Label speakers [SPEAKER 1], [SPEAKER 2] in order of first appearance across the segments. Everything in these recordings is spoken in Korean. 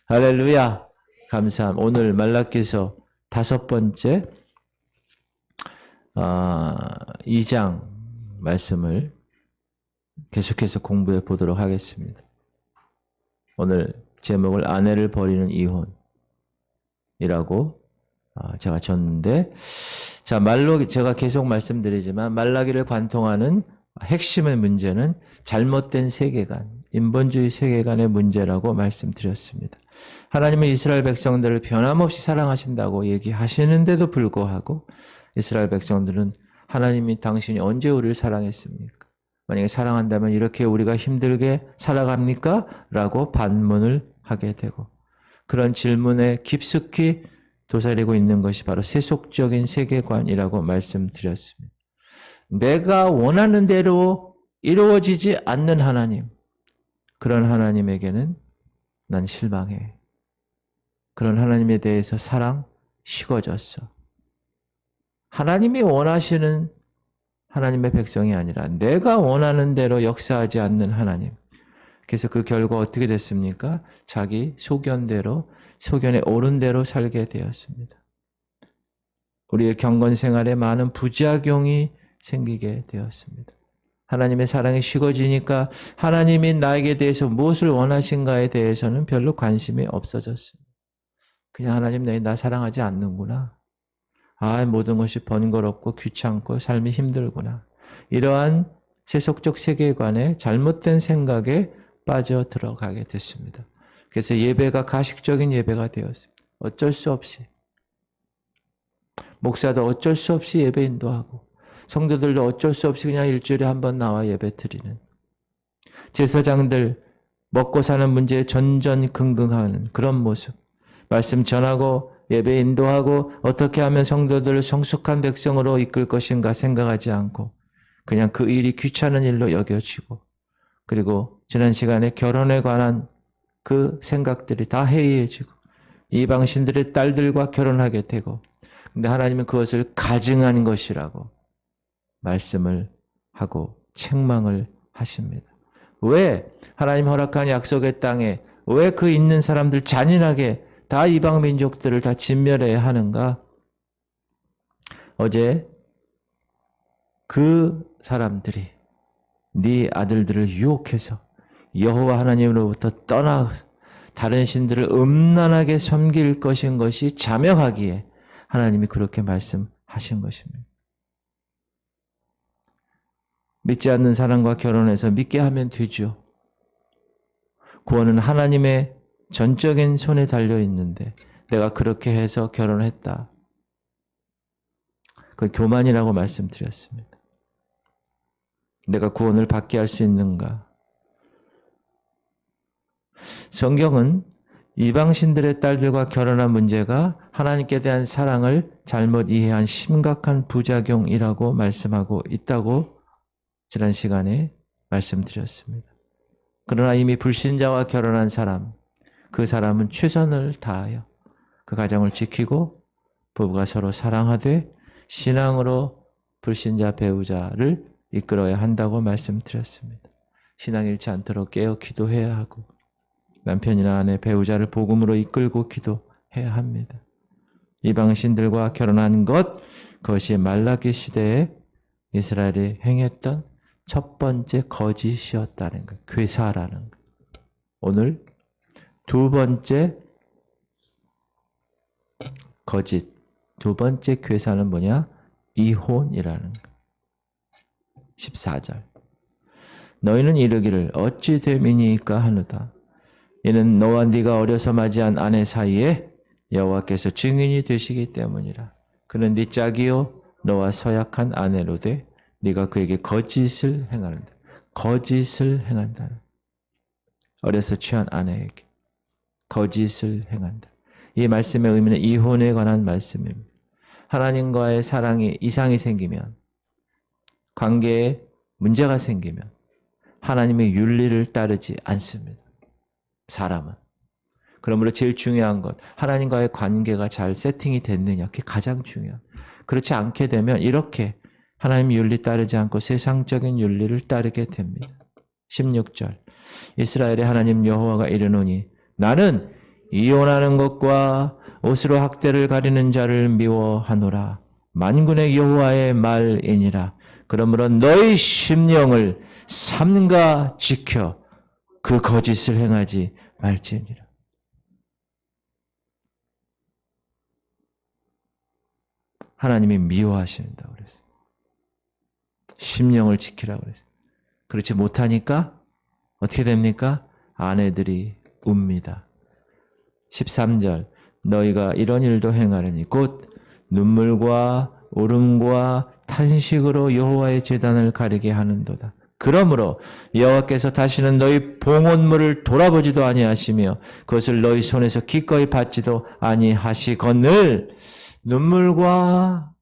[SPEAKER 1] 할렐루야. 감사합니다. 오늘 말라기서 5번째 2장 말씀을 계속해서 공부해 보도록 하겠습니다. 오늘 제목을 아내를 버리는 이혼이라고 제가 줬는데, 자, 제가 계속 말씀드리지만 말라기를 관통하는 핵심의 문제는 잘못된 세계관, 인본주의 세계관의 문제라고 말씀드렸습니다. 하나님은 이스라엘 백성들을 변함없이 사랑하신다고 얘기하시는데도 불구하고 이스라엘 백성들은 하나님이 당신이 언제 우리를 사랑했습니까? 만약에 사랑한다면 이렇게 우리가 힘들게 살아갑니까? 라고 반문을 하게 되고, 그런 질문에 깊숙이 도사리고 있는 것이 바로 세속적인 세계관이라고 말씀드렸습니다. 내가 원하는 대로 이루어지지 않는 하나님, 그런 하나님에게는 난 실망해. 그런 하나님에 대해서 사랑 식어졌어. 하나님이 원하시는 하나님의 백성이 아니라 내가 원하는 대로 역사하지 않는 하나님. 그래서 그 결과 어떻게 됐습니까? 자기 소견대로, 소견에 옳은 대로 살게 되었습니다. 우리의 경건 생활에 많은 부작용이 생기게 되었습니다. 하나님의 사랑이 식어지니까 하나님이 나에게 대해서 무엇을 원하신가에 대해서는 별로 관심이 없어졌습니다. 그냥 하나님 나 사랑하지 않는구나. 모든 것이 번거롭고 귀찮고 삶이 힘들구나. 이러한 세속적 세계관에 잘못된 생각에 빠져 들어가게 됐습니다. 그래서 예배가 가식적인 예배가 되었습니다. 어쩔 수 없이. 목사도 어쩔 수 없이 예배 인도하고, 성도들도 어쩔 수 없이 그냥 일주일에 한 번 나와 예배 드리는, 제사장들 먹고 사는 문제에 전전긍긍하는 그런 모습, 말씀 전하고 예배 인도하고 어떻게 하면 성도들을 성숙한 백성으로 이끌 것인가 생각하지 않고 그냥 그 일이 귀찮은 일로 여겨지고, 그리고 지난 시간에 결혼에 관한 그 생각들이 다 해이해지고 이방신들의 딸들과 결혼하게 되고, 근데 하나님은 그것을 가증한 것이라고 말씀을 하고 책망을 하십니다. 왜 하나님 허락한 약속의 땅에 왜 그 있는 사람들 잔인하게 다 이방 민족들을 다 진멸해야 하는가? 어제 그 사람들이 네 아들들을 유혹해서 여호와 하나님으로부터 떠나 다른 신들을 음란하게 섬길 것인 것이 자명하기에 하나님이 그렇게 말씀하신 것입니다. 믿지 않는 사람과 결혼해서 믿게 하면 되죠. 구원은 하나님의 전적인 손에 달려 있는데 내가 그렇게 해서 결혼했다. 그건 교만이라고 말씀드렸습니다. 내가 구원을 받게 할 수 있는가? 성경은 이방신들의 딸들과 결혼한 문제가 하나님께 대한 사랑을 잘못 이해한 심각한 부작용이라고 말씀하고 있다고 지난 시간에 말씀드렸습니다. 그러나 이미 불신자와 결혼한 사람, 그 사람은 최선을 다하여 그 가정을 지키고 부부가 서로 사랑하되 신앙으로 불신자 배우자를 이끌어야 한다고 말씀드렸습니다. 신앙 잃지 않도록 깨어 기도해야 하고 남편이나 아내, 배우자를 복음으로 이끌고 기도해야 합니다. 이방신들과 결혼한 그것이 말라기 시대에 이스라엘이 행했던 첫 번째 거짓이었다는 것, 괴사라는 것. 오늘 두 번째 거짓, 두 번째 괴사는 뭐냐? 이혼이라는 것. 14절. 너희는 이르기를 어찌 됨이니까 하느다. 이는 너와 네가 어려서 맞이한 아내 사이에 여호와께서 증인이 되시기 때문이라. 그는 네 짝이요 너와 서약한 아내로 돼 네가 그에게 거짓을 행하는다. 거짓을 행한다. 어려서 취한 아내에게 거짓을 행한다. 이 말씀의 의미는 이혼에 관한 말씀입니다. 하나님과의 사랑에 이상이 생기면, 관계에 문제가 생기면 하나님의 윤리를 따르지 않습니다. 사람은. 그러므로 제일 중요한 것, 하나님과의 관계가 잘 세팅이 됐느냐, 그게 가장 중요한. 그렇지 않게 되면 이렇게 하나님 윤리 따르지 않고 세상적인 윤리를 따르게 됩니다. 16절. 이스라엘의 하나님 여호와가 이르노니 나는 이혼하는 것과 옷으로 학대를 가리는 자를 미워하노라. 만군의 여호와의 말이니라. 그러므로 너희 심령을 삼가 지켜 그 거짓을 행하지 말지니라. 하나님이 미워하신다고 그랬어요. 심령을 지키라고 그랬어요. 그렇지 못하니까 어떻게 됩니까? 아내들이 웁니다. 13절 너희가 이런 일도 행하려니 곧 눈물과 울음과 탄식으로 여호와의 제단을 가리게 하는도다. 그러므로 여호와께서 다시는 너희 봉헌물을 돌아보지도 아니하시며 그것을 너희 손에서 기꺼이 받지도 아니하시거늘 눈물과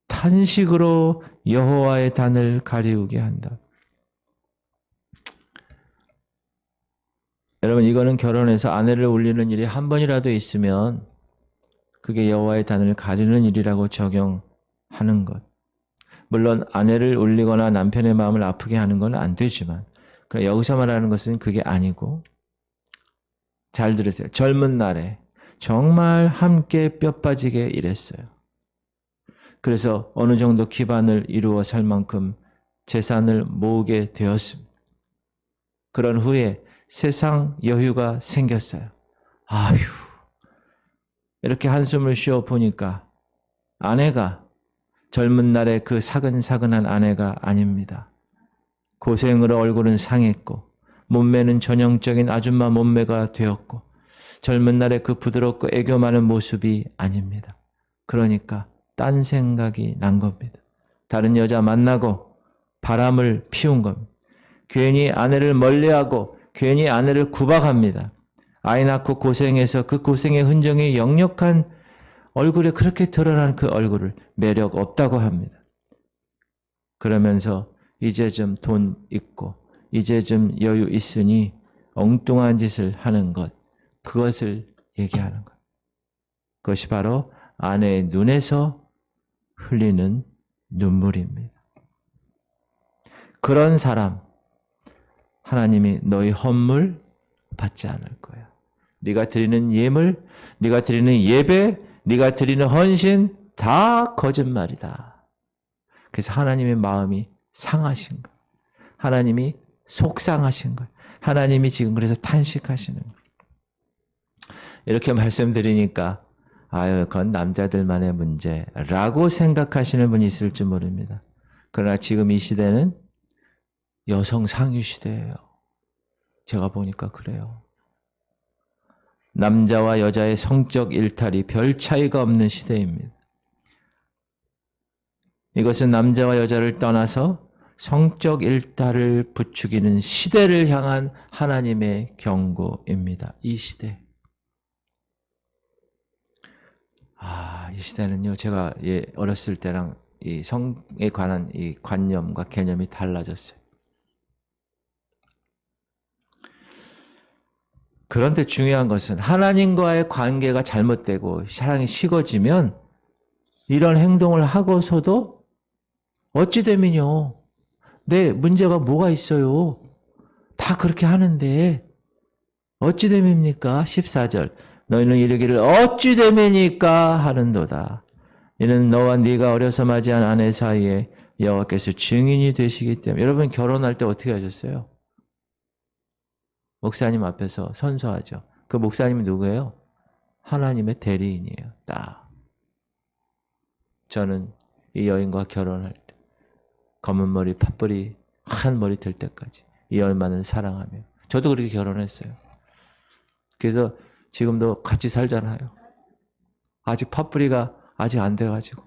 [SPEAKER 1] 탄식으로 여호와의 단을 가리우게 한다. 여러분 이거는 결혼해서 아내를 울리는 일이 한 번이라도 있으면 그게 여호와의 단을 가리는 일이라고 적용하는 것. 물론 아내를 울리거나 남편의 마음을 아프게 하는 건 안 되지만 여기서 말하는 것은 그게 아니고 잘 들으세요. 젊은 날에 정말 함께 뼈 빠지게 일했어요. 그래서 어느 정도 기반을 이루어 살 만큼 재산을 모으게 되었습니다. 그런 후에 세상 여유가 생겼어요. 아휴, 이렇게 한숨을 쉬어 보니까 아내가 젊은 날에 그 사근사근한 아내가 아닙니다. 고생으로 얼굴은 상했고 몸매는 전형적인 아줌마 몸매가 되었고 젊은 날에 그 부드럽고 애교 많은 모습이 아닙니다. 그러니까 딴 생각이 난 겁니다. 다른 여자 만나고 바람을 피운 겁니다. 괜히 아내를 멀리하고 괜히 아내를 구박합니다. 아이 낳고 고생해서 그 고생의 흔적이 역력한 얼굴에 그렇게 드러나는 그 얼굴을 매력 없다고 합니다. 그러면서 이제 좀 돈 있고 이제 좀 여유 있으니 엉뚱한 짓을 하는 것, 그것을 얘기하는 것. 그것이 바로 아내의 눈에서 흘리는 눈물입니다. 그런 사람 하나님이 너희 헌물 받지 않을 거야. 네가 드리는 예물, 네가 드리는 예배, 네가 드리는 헌신 다 거짓말이다. 그래서 하나님의 마음이 상하신 거예요. 하나님이 속상하신 거예요. 하나님이 지금 그래서 탄식하시는 거예요. 이렇게 말씀드리니까 아유, 그건 남자들만의 문제라고 생각하시는 분이 있을지 모릅니다. 그러나 지금 이 시대는 여성 상위 시대예요. 제가 보니까 그래요. 남자와 여자의 성적 일탈이 별 차이가 없는 시대입니다. 이것은 남자와 여자를 떠나서 성적 일탈을 부추기는 시대를 향한 하나님의 경고입니다. 이 시대. 이 시대는요, 제가 어렸을 때랑 이 성에 관한 이 관념과 개념이 달라졌어요. 그런데 중요한 것은 하나님과의 관계가 잘못되고 사랑이 식어지면 이런 행동을 하고서도 어찌되면요. 내 문제가 뭐가 있어요. 다 그렇게 하는데 어찌됨입니까? 14절 너희는 이르기를 어찌됨이니까 하는도다. 이는 너와 네가 어려서 맞이한 아내 사이에 여호와께서 증인이 되시기 때문에. 여러분 결혼할 때 어떻게 하셨어요? 목사님 앞에서 선서하죠. 그 목사님이 누구예요? 하나님의 대리인이에요. 딱. 저는 이 여인과 결혼할 때 검은 머리, 팥뿌리, 한 머리 될 때까지 이 여인만을 사랑하며 저도 그렇게 결혼했어요. 그래서 지금도 같이 살잖아요. 아직 팥뿌리가 아직 안 돼가지고.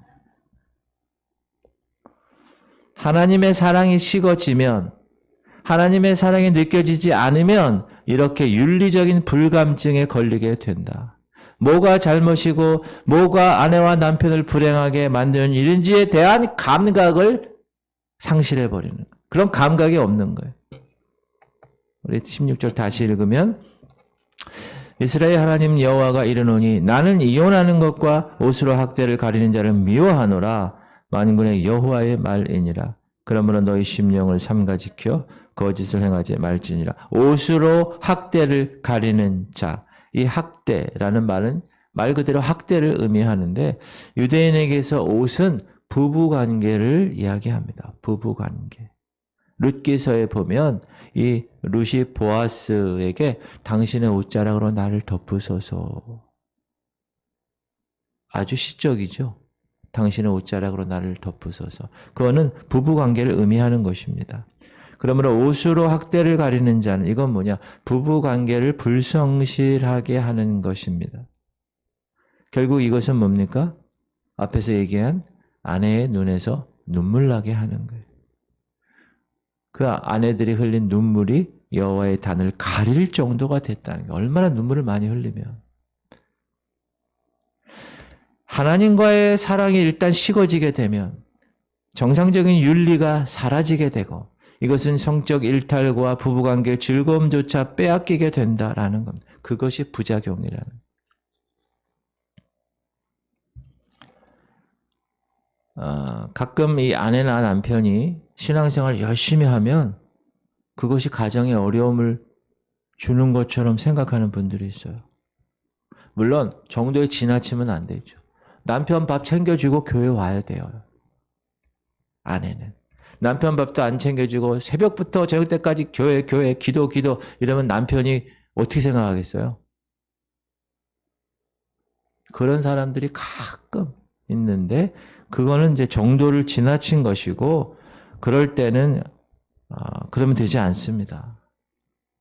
[SPEAKER 1] 하나님의 사랑이 식어지면 하나님의 사랑이 느껴지지 않으면 이렇게 윤리적인 불감증에 걸리게 된다. 뭐가 잘못이고 뭐가 아내와 남편을 불행하게 만드는 일인지에 대한 감각을 상실해버리는 거예요. 그런 감각이 없는 거예요. 우리 16절 다시 읽으면 이스라엘 하나님 여호와가 이르노니 나는 이혼하는 것과 옷으로 학대를 가리는 자를 미워하노라. 만군의 여호와의 말이니라. 그러므로 너희 심령을 삼가 지켜 거짓을 행하지 말지니라. 옷으로 학대를 가리는 자. 이 학대라는 말은 말 그대로 학대를 의미하는데 유대인에게서 옷은 부부관계를 이야기합니다. 부부관계. 룻기서에 보면 이 룻이 보아스에게 당신의 옷자락으로 나를 덮으소서. 아주 시적이죠. 당신의 옷자락으로 나를 덮으소서. 그거는 부부관계를 의미하는 것입니다. 그러므로 옷으로 학대를 가리는 자는 이건 뭐냐? 부부관계를 불성실하게 하는 것입니다. 결국 이것은 뭡니까? 앞에서 얘기한 아내의 눈에서 눈물 나게 하는 거예요. 그 아내들이 흘린 눈물이 여호와의 단을 가릴 정도가 됐다는 거예요. 얼마나 눈물을 많이 흘리면. 하나님과의 사랑이 일단 식어지게 되면 정상적인 윤리가 사라지게 되고 이것은 성적 일탈과 부부관계의 즐거움조차 빼앗기게 된다라는 겁니다. 그것이 부작용이라는 거예요. 가끔 이 아내나 남편이 신앙생활을 열심히 하면 그것이 가정에 어려움을 주는 것처럼 생각하는 분들이 있어요. 물론 정도에 지나치면 안 되죠. 남편 밥 챙겨주고 교회 와야 돼요. 아내는. 남편 밥도 안 챙겨주고 새벽부터 저녁 때까지 교회 기도 이러면 남편이 어떻게 생각하겠어요? 그런 사람들이 가끔 있는데 그거는 이제 정도를 지나친 것이고 그럴 때는 그러면 되지 않습니다.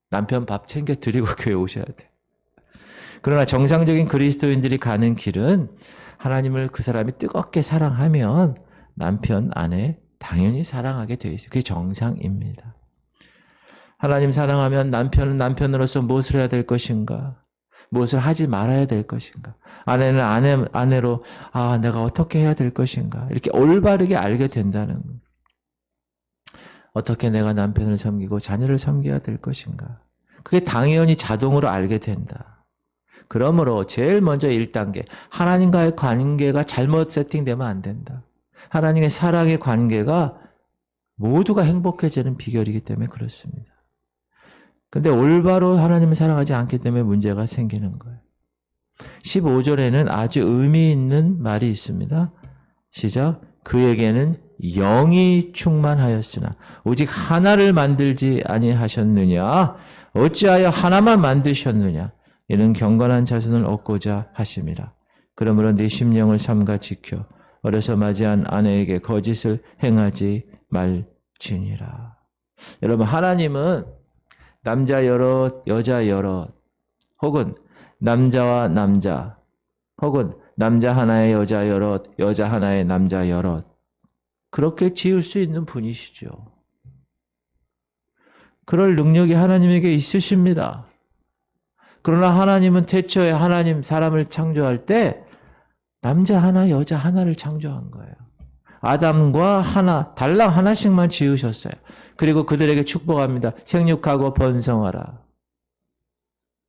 [SPEAKER 1] 남편 밥 챙겨 드리고 교회 오셔야 돼. 그러나 정상적인 그리스도인들이 가는 길은 하나님을 그 사람이 뜨겁게 사랑하면 남편, 아내 당연히 사랑하게 되어 있어요. 그게 정상입니다. 하나님 사랑하면 남편은 남편으로서 무엇을 해야 될 것인가? 무엇을 하지 말아야 될 것인가? 아내는 아내로 내가 어떻게 해야 될 것인가? 이렇게 올바르게 알게 된다는 거예요. 어떻게 내가 남편을 섬기고 자녀를 섬겨야 될 것인가? 그게 당연히 자동으로 알게 된다. 그러므로 제일 먼저 1단계 하나님과의 관계가 잘못 세팅되면 안 된다. 하나님의 사랑의 관계가 모두가 행복해지는 비결이기 때문에 그렇습니다. 근데 올바로 하나님을 사랑하지 않기 때문에 문제가 생기는 거예요. 15절에는 아주 의미 있는 말이 있습니다. 시작. 그에게는 영이 충만하였으나 오직 하나를 만들지 아니하셨느냐? 어찌하여 하나만 만드셨느냐? 이는 경건한 자손을 얻고자 하심이라. 그러므로 네 심령을 삼가 지켜 어려서 맞이한 아내에게 거짓을 행하지 말지니라. 여러분, 하나님은 남자 여럿, 여자 여럿, 혹은 남자와 남자, 혹은 남자 하나에 여자 여럿, 여자 하나에 남자 여럿, 그렇게 지을 수 있는 분이시죠. 그럴 능력이 하나님에게 있으십니다. 그러나 하나님은 태초에 하나님 사람을 창조할 때 남자 하나, 여자 하나를 창조한 거예요. 아담과 하나, 달랑 하나씩만 지으셨어요. 그리고 그들에게 축복합니다. 생육하고 번성하라.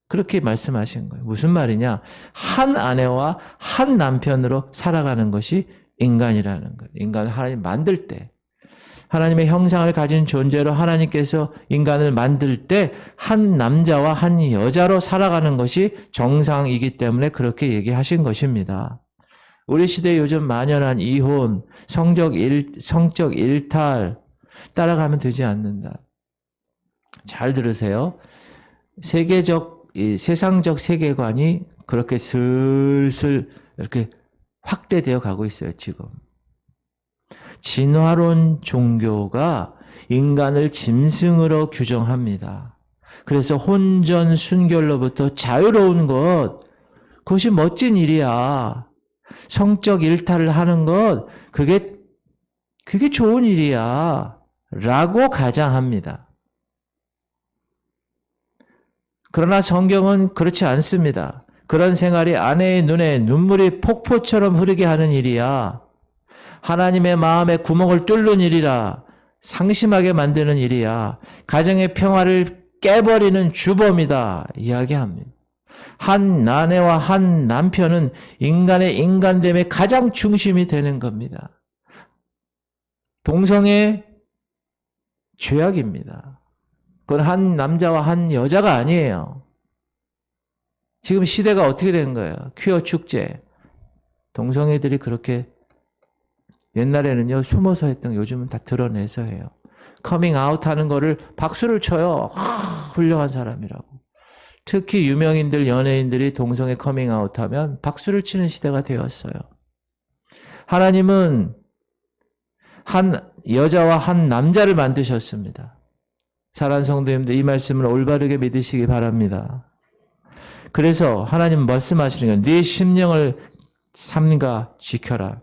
[SPEAKER 1] 그렇게 말씀하신 거예요. 무슨 말이냐? 한 아내와 한 남편으로 살아가는 것이 인간이라는 거예요. 인간을 하나님 만들 때, 하나님의 형상을 가진 존재로 하나님께서 인간을 만들 때 한 남자와 한 여자로 살아가는 것이 정상이기 때문에 그렇게 얘기하신 것입니다. 우리 시대에 요즘 만연한 이혼, 성적 일탈 따라가면 되지 않는다. 잘 들으세요. 세상적 세계관이 그렇게 슬슬 이렇게 확대되어 가고 있어요, 지금. 진화론 종교가 인간을 짐승으로 규정합니다. 그래서 혼전 순결로부터 자유로운 것, 그것이 멋진 일이야. 성적 일탈을 하는 것, 그게 좋은 일이야. 라고 가장합니다. 그러나 성경은 그렇지 않습니다. 그런 생활이 아내의 눈에 눈물이 폭포처럼 흐르게 하는 일이야. 하나님의 마음에 구멍을 뚫는 일이라. 상심하게 만드는 일이야. 가정의 평화를 깨버리는 주범이다. 이야기합니다. 한 아내와 한 남편은 인간의 인간됨의 가장 중심이 되는 겁니다. 동성애 죄악입니다. 그건 한 남자와 한 여자가 아니에요. 지금 시대가 어떻게 된 거예요? 퀴어 축제. 동성애들이 그렇게 옛날에는요 숨어서 했던 거 요즘은 다 드러내서 해요. 커밍 아웃 하는 거를 박수를 쳐요. 훌륭한 사람이라고. 특히 유명인들, 연예인들이 동성애 커밍 아웃 하면 박수를 치는 시대가 되었어요. 하나님은 한 여자와 한 남자를 만드셨습니다. 사랑하는 성도님들, 이 말씀을 올바르게 믿으시기 바랍니다. 그래서 하나님 말씀하시는 건 네 심령을 삼가 지켜라.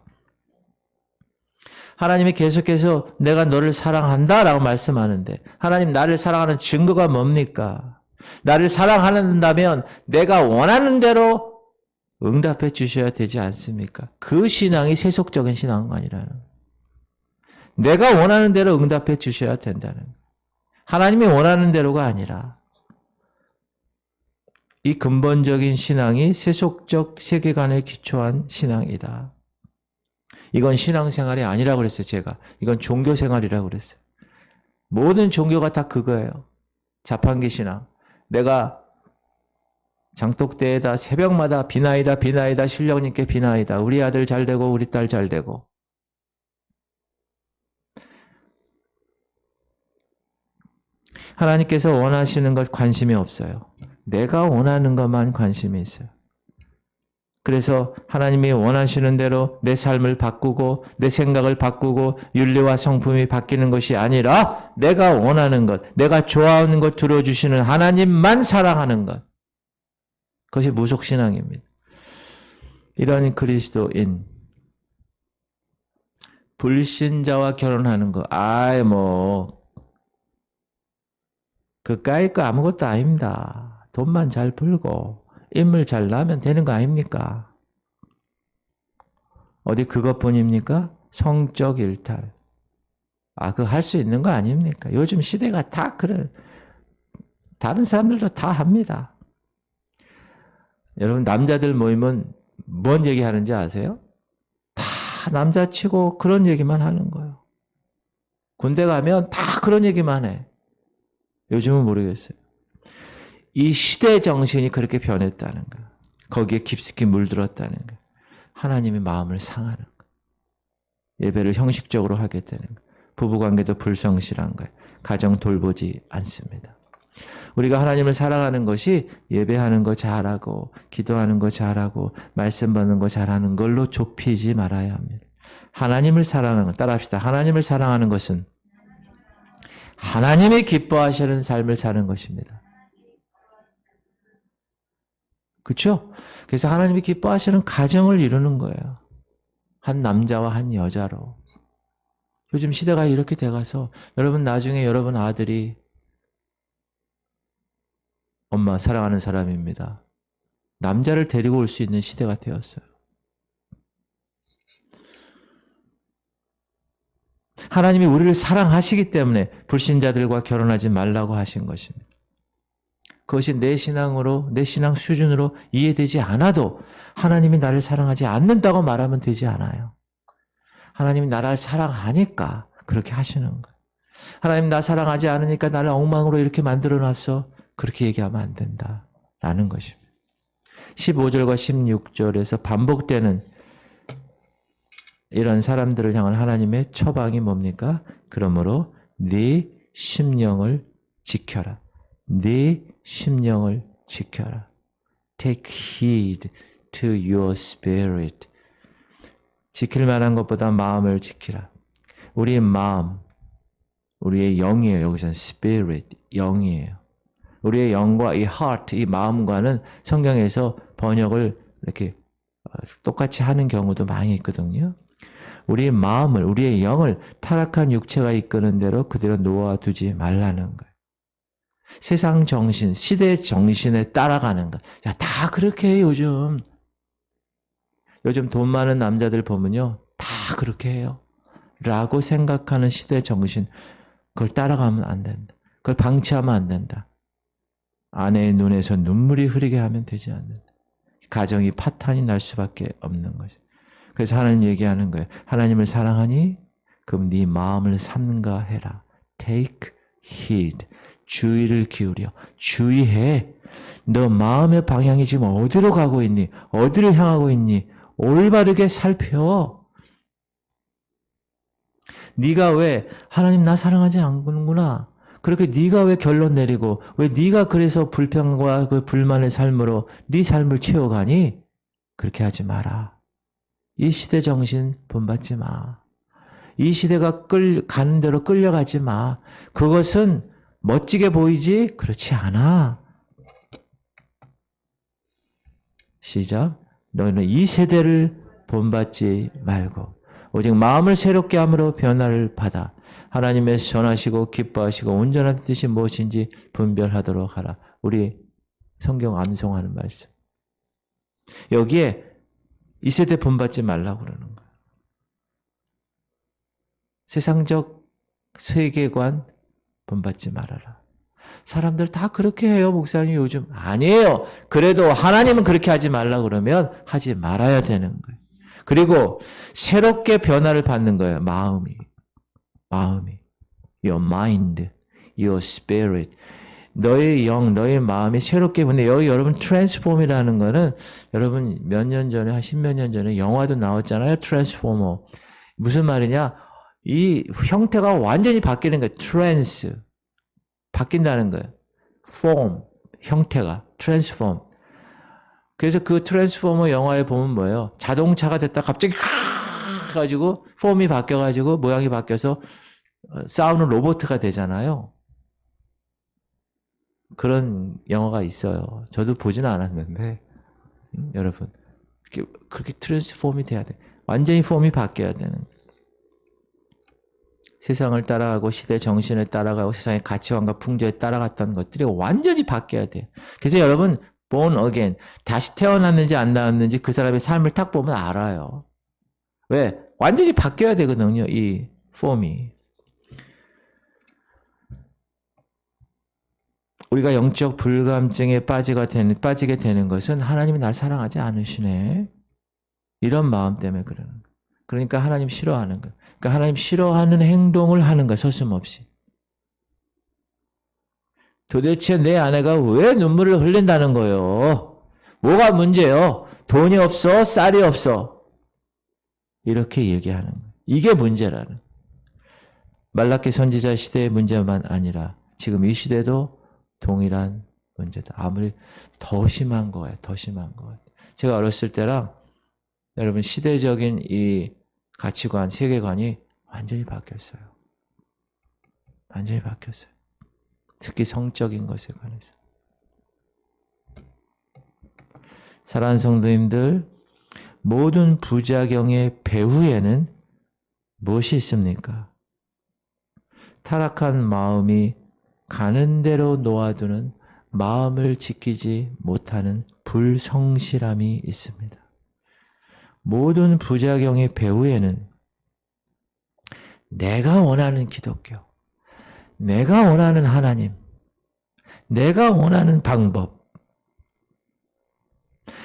[SPEAKER 1] 하나님이 계속해서 내가 너를 사랑한다 라고 말씀하는데 하나님 나를 사랑하는 증거가 뭡니까? 나를 사랑한다면 내가 원하는 대로 응답해 주셔야 되지 않습니까? 그 신앙이 세속적인 신앙은 아니라는 거예요. 내가 원하는 대로 응답해 주셔야 된다는 거예요. 하나님이 원하는 대로가 아니라 이 근본적인 신앙이 세속적 세계관에 기초한 신앙이다. 이건 신앙생활이 아니라고 그랬어요, 제가. 이건 종교생활이라고 그랬어요. 모든 종교가 다 그거예요. 자판기 신앙. 내가 장독대에다 새벽마다 비나이다 신령님께 비나이다. 우리 아들 잘 되고 우리 딸 잘 되고. 하나님께서 원하시는 것 관심이 없어요. 내가 원하는 것만 관심이 있어요. 그래서 하나님이 원하시는 대로 내 삶을 바꾸고 내 생각을 바꾸고 윤리와 성품이 바뀌는 것이 아니라 내가 원하는 것, 내가 좋아하는 것 들어주시는 하나님만 사랑하는 것. 그것이 무속신앙입니다. 이런 그리스도인, 불신자와 결혼하는 거, 그까이 거 아무것도 아닙니다. 돈만 잘 벌고 인물 잘 나면 되는 거 아닙니까? 어디 그것뿐입니까? 성적 일탈. 그거 할 수 있는 거 아닙니까? 요즘 시대가 다 그래. 다른 사람들도 다 합니다. 여러분 남자들 모이면 뭔 얘기하는지 아세요? 다 남자치고 그런 얘기만 하는 거예요. 군대 가면 다 그런 얘기만 해. 요즘은 모르겠어요. 이 시대 정신이 그렇게 변했다는 거예요. 거기에 깊숙이 물들었다는 거예요. 하나님의 마음을 상하는 거예요. 예배를 형식적으로 하게 되는 거예요. 부부관계도 불성실한 거예요. 가정 돌보지 않습니다. 우리가 하나님을 사랑하는 것이 예배하는 거 잘하고 기도하는 거 잘하고 말씀 받는 거 잘하는 걸로 좁히지 말아야 합니다. 하나님을 사랑하는 것, 따라합시다. 하나님을 사랑하는 것은 하나님이 기뻐하시는 삶을 사는 것입니다. 그렇죠? 그래서 하나님이 기뻐하시는 가정을 이루는 거예요. 한 남자와 한 여자로. 요즘 시대가 이렇게 돼가서 여러분 나중에 여러분 아들이 엄마 사랑하는 사람입니다. 남자를 데리고 올 수 있는 시대가 되었어요. 하나님이 우리를 사랑하시기 때문에 불신자들과 결혼하지 말라고 하신 것입니다. 그것이 내 신앙으로, 내 신앙 수준으로 이해되지 않아도 하나님이 나를 사랑하지 않는다고 말하면 되지 않아요. 하나님이 나를 사랑하니까 그렇게 하시는 거예요. 하나님 나 사랑하지 않으니까 나를 엉망으로 이렇게 만들어놨어. 그렇게 얘기하면 안 된다라는 것입니다. 15절과 16절에서 반복되는 이런 사람들을 향한 하나님의 처방이 뭡니까? 그러므로 네 심령을 지켜라. 네 심령을 지켜라. Take heed to your spirit. 지킬 만한 것보다 마음을 지키라. 우리의 마음, 우리의 영이에요. 여기서는 spirit, 영이에요. 우리의 영과 이 heart, 이 마음과는 성경에서 번역을 이렇게 똑같이 하는 경우도 많이 있거든요. 우리의 마음을, 우리의 영을 타락한 육체가 이끄는 대로 그대로 놓아두지 말라는 거예요. 세상 정신, 시대 정신에 따라가는 거. 야, 다 그렇게 해요, 요즘. 요즘 돈 많은 남자들 보면요. 다 그렇게 해요. 라고 생각하는 시대 정신. 그걸 따라가면 안 된다. 그걸 방치하면 안 된다. 아내의 눈에서 눈물이 흐르게 하면 되지 않는다. 가정이 파탄이 날 수밖에 없는 거죠. 그래서 하나님 얘기하는 거예요. 하나님을 사랑하니? 그럼 네 마음을 삼가해라. Take heed. 주의를 기울여. 주의해. 너 마음의 방향이 지금 어디로 가고 있니? 어디를 향하고 있니? 올바르게 살펴. 네가 왜 하나님 나 사랑하지 않는구나. 그렇게 네가 왜 결론 내리고 왜 네가 그래서 불평과 그 불만의 삶으로 네 삶을 채워가니? 그렇게 하지 마라. 이 시대 정신 본받지 마. 이 시대가 가는 대로 끌려가지 마. 그것은 멋지게 보이지? 그렇지 않아. 시작. 너는 이 세대를 본받지 말고 오직 마음을 새롭게 함으로 변화를 받아 하나님의 선하시고 기뻐하시고 온전한 뜻이 무엇인지 분별하도록 하라. 우리 성경 암송하는 말씀. 여기에 이 세대 본받지 말라고 그러는 거예요. 세상적 세계관 본받지 말아라. 사람들 다 그렇게 해요, 목사님 요즘. 아니에요. 그래도 하나님은 그렇게 하지 말라 그러면 하지 말아야 되는 거예요. 그리고 새롭게 변화를 받는 거예요, 마음이. Your mind, your spirit. 너의 영, 너의 마음이 새롭게 변해. 여기 여러분 트랜스폼이라는 거는 여러분 몇 년 전에, 한 십몇 년 전에 영화도 나왔잖아요, 트랜스포머. 무슨 말이냐? 이 형태가 완전히 바뀌는 거예요. 트랜스. 바뀐다는 거예요. form, 형태가. 트랜스폼. 그래서 그 트랜스포머 영화에 보면 뭐예요? 자동차가 됐다 갑자기 가지고 폼이 바뀌어가지고 모양이 바뀌어서 싸우는 로봇가 되잖아요. 그런 영화가 있어요. 저도 보지는 않았는데 여러분 그렇게 트랜스폼이 돼야 돼. 완전히 폼이 바뀌어야 되는 거예요. 세상을 따라가고 시대 정신에 따라가고 세상의 가치관과 풍조에 따라갔던 것들이 완전히 바뀌어야 돼요. 그래서 여러분 born again, 다시 태어났는지 안 나왔는지 그 사람의 삶을 딱 보면 알아요. 왜? 완전히 바뀌어야 되거든요, 이 폼이. 우리가 영적 불감증에 빠지게 되는 것은 하나님이 날 사랑하지 않으시네. 이런 마음 때문에 그러는 거예요. 그러니까 하나님 싫어하는 거예요. 그러니까 하나님 싫어하는 행동을 하는 거예요, 서슴없이. 도대체 내 아내가 왜 눈물을 흘린다는 거예요? 뭐가 문제요? 돈이 없어? 쌀이 없어? 이렇게 얘기하는 거예요. 이게 문제라는. 말라기 선지자 시대의 문제만 아니라 지금 이 시대도 동일한 문제다. 아무리 더 심한 거예요. 더 심한 거. 제가 어렸을 때랑 여러분 시대적인 이 가치관, 세계관이 완전히 바뀌었어요. 완전히 바뀌었어요. 특히 성적인 것에 관해서. 사랑하는 성도님들, 모든 부작용의 배후에는 무엇이 있습니까? 타락한 마음이 가는 대로 놓아두는 마음을 지키지 못하는 불성실함이 있습니다. 모든 부작용의 배후에는 내가 원하는 기독교, 내가 원하는 하나님, 내가 원하는 방법,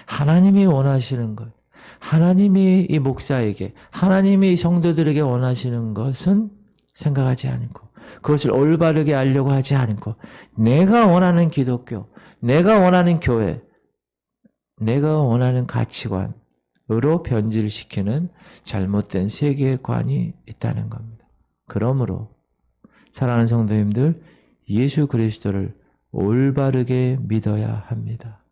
[SPEAKER 1] 하나님이 원하시는 것, 하나님이 이 목사에게, 하나님이 이 성도들에게 원하시는 것은 생각하지 않고 그것을 올바르게 알려고 하지 않고 내가 원하는 기독교, 내가 원하는 교회, 내가 원하는 가치관으로 변질시키는 잘못된 세계관이 있다는 겁니다. 그러므로 사랑하는 성도님들, 예수 그리스도를 올바르게 믿어야 합니다.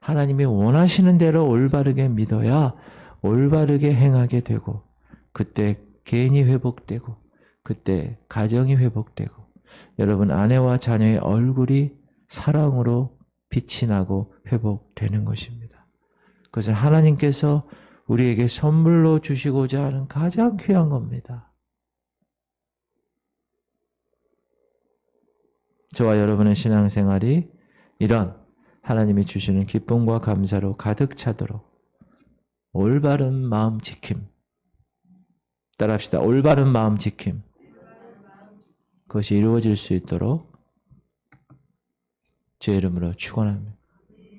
[SPEAKER 1] 하나님이 원하시는 대로 올바르게 믿어야 올바르게 행하게 되고 그때 개인이 회복되고 그때 가정이 회복되고 여러분 아내와 자녀의 얼굴이 사랑으로 빛이 나고 회복되는 것입니다. 그것은 하나님께서 우리에게 선물로 주시고자 하는 가장 귀한 겁니다. 저와 여러분의 신앙생활이 이런 하나님이 주시는 기쁨과 감사로 가득 차도록 올바른 마음 지킴, 따라합시다. 올바른 마음 지킴, 그것이 이루어질 수 있도록 제 이름으로 축원합니다.